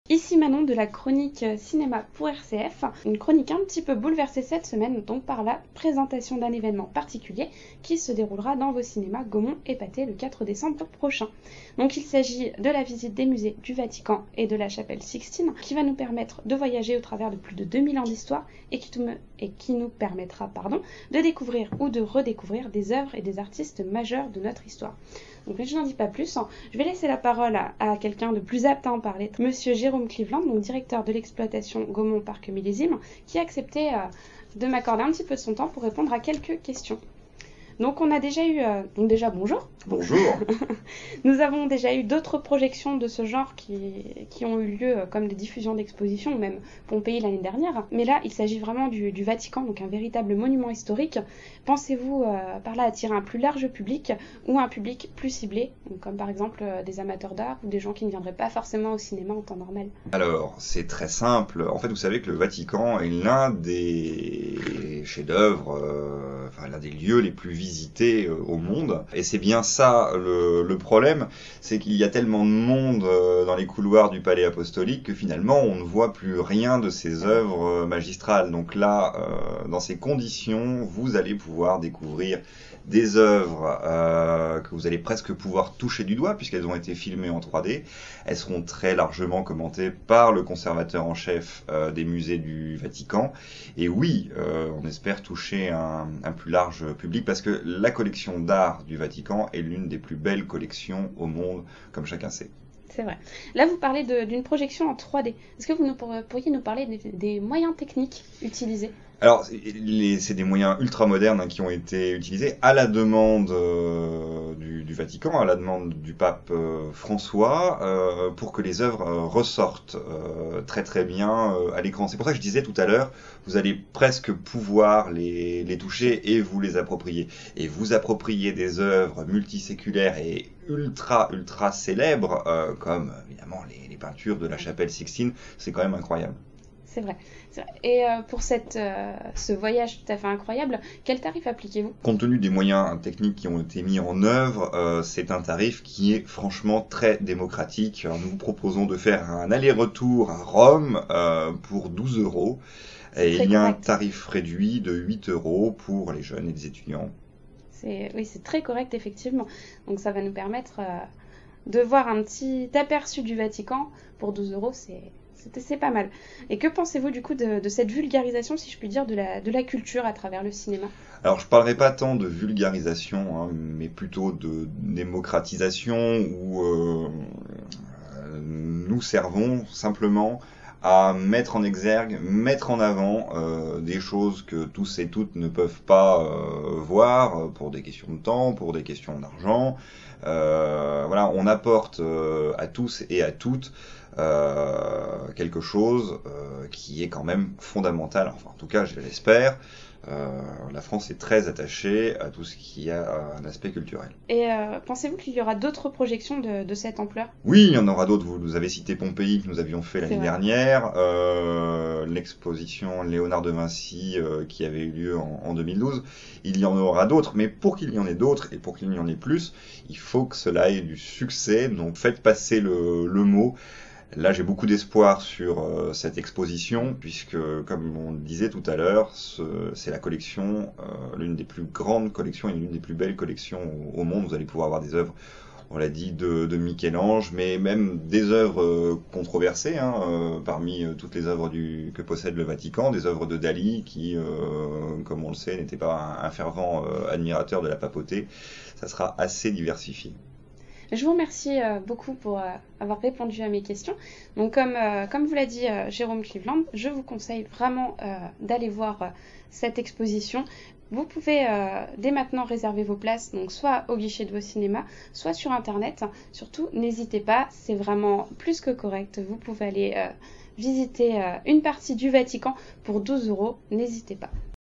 Ici Manon de la chronique cinéma pour RCF, une chronique un petit peu bouleversée cette semaine donc par la présentation d'un événement particulier qui se déroulera dans vos cinémas Gaumont et Pathé le 4 décembre prochain. Donc il s'agit de la visite des musées du Vatican et de la chapelle Sixtine qui va nous permettre de voyager au travers de plus de 2000 ans d'histoire et qui nous permettra de découvrir ou de redécouvrir des œuvres et des artistes majeurs de notre histoire. Donc je n'en dis pas plus, je vais laisser la parole à quelqu'un de plus apte à en parler, Monsieur Jérôme Cleveland, donc directeur de l'exploitation Gaumont Parc Millésime, qui a accepté de m'accorder un petit peu de son temps pour répondre à quelques questions. Donc on a déjà eu... déjà bonjour. Bonjour. Nous avons déjà eu d'autres projections de ce genre qui ont eu lieu comme des diffusions d'expositions, ou même Pompéi l'année dernière. Mais là, il s'agit vraiment du Vatican, donc un véritable monument historique. Pensez-vous par là attirer un plus large public ou un public plus ciblé, donc comme par exemple des amateurs d'art ou des gens qui ne viendraient pas forcément au cinéma en temps normal? Alors, c'est très simple. En fait, vous savez que le Vatican est l'un des chefs-d'œuvre, l'un des lieux les plus visités au monde. Et c'est bien ça le problème, c'est qu'il y a tellement de monde dans les couloirs du palais apostolique que finalement on ne voit plus rien de ces œuvres magistrales. Donc là, dans ces conditions, vous allez pouvoir découvrir des œuvres que vous allez presque pouvoir toucher du doigt puisqu'elles ont été filmées en 3D. Elles seront très largement commentées par le conservateur en chef des musées du Vatican. Et oui, on espère toucher un plus large public parce que la collection d'art du Vatican est l'une des plus belles collections au monde, comme chacun sait. C'est vrai. Là, vous parlez d'une projection en 3D. Est-ce que vous pourriez nous parler des moyens techniques utilisés? Alors, c'est des moyens ultra modernes qui ont été utilisés à la demande du Vatican, à la demande du pape François, pour que les œuvres ressortent très très bien à l'écran. C'est pour ça que je disais tout à l'heure, vous allez presque pouvoir les toucher et vous les approprier. Et vous approprier des œuvres multiséculaires et ultra célèbres, comme évidemment les peintures de la chapelle Sixtine, c'est quand même incroyable. C'est vrai. Et pour ce voyage tout à fait incroyable, quel tarif appliquez-vous? Compte tenu des moyens techniques qui ont été mis en œuvre, c'est un tarif qui est franchement très démocratique. Alors, nous vous proposons de faire un aller-retour à Rome pour 12 €. Et il y a un tarif réduit de 8 € pour les jeunes et les étudiants. Oui, c'est très correct, effectivement. Donc ça va nous permettre de voir un petit aperçu du Vatican pour 12 €, c'est pas mal. Et que pensez-vous du coup de cette vulgarisation, si je puis dire, de la culture à travers le cinéma? Alors, je parlerai pas tant de vulgarisation, mais plutôt de démocratisation où nous servons simplement à mettre en exergue, mettre en avant des choses que tous et toutes ne peuvent pas voir pour des questions de temps, pour des questions d'argent. Voilà, on apporte à tous et à toutes quelque chose qui est quand même fondamental, enfin en tout cas je l'espère. La France est très attachée à tout ce qui a un aspect culturel. Et pensez-vous qu'il y aura d'autres projections de cette ampleur? Oui, il y en aura d'autres. Vous avez cité Pompéi que nous avions fait l'année dernière, l'exposition Léonard de Vinci qui avait eu lieu en 2012. Il y en aura d'autres, mais pour qu'il y en ait d'autres et pour qu'il y en ait plus, il faut que cela ait du succès. Donc faites passer le mot. Là, j'ai beaucoup d'espoir sur cette exposition, puisque, comme on le disait tout à l'heure, c'est la collection, l'une des plus grandes collections et l'une des plus belles collections au monde. Vous allez pouvoir avoir des œuvres, on l'a dit, de Michel-Ange, mais même des œuvres controversées, parmi toutes les œuvres que possède le Vatican, des œuvres de Dali, qui, comme on le sait, n'était pas un fervent admirateur de la papauté. Ça sera assez diversifié. Je vous remercie beaucoup pour avoir répondu à mes questions. Donc comme vous l'a dit Jérôme Cleveland, je vous conseille vraiment d'aller voir cette exposition. Vous pouvez dès maintenant réserver vos places, donc soit au guichet de vos cinémas, soit sur internet. Surtout, n'hésitez pas, c'est vraiment plus que correct. Vous pouvez aller visiter une partie du Vatican pour 12 €, n'hésitez pas.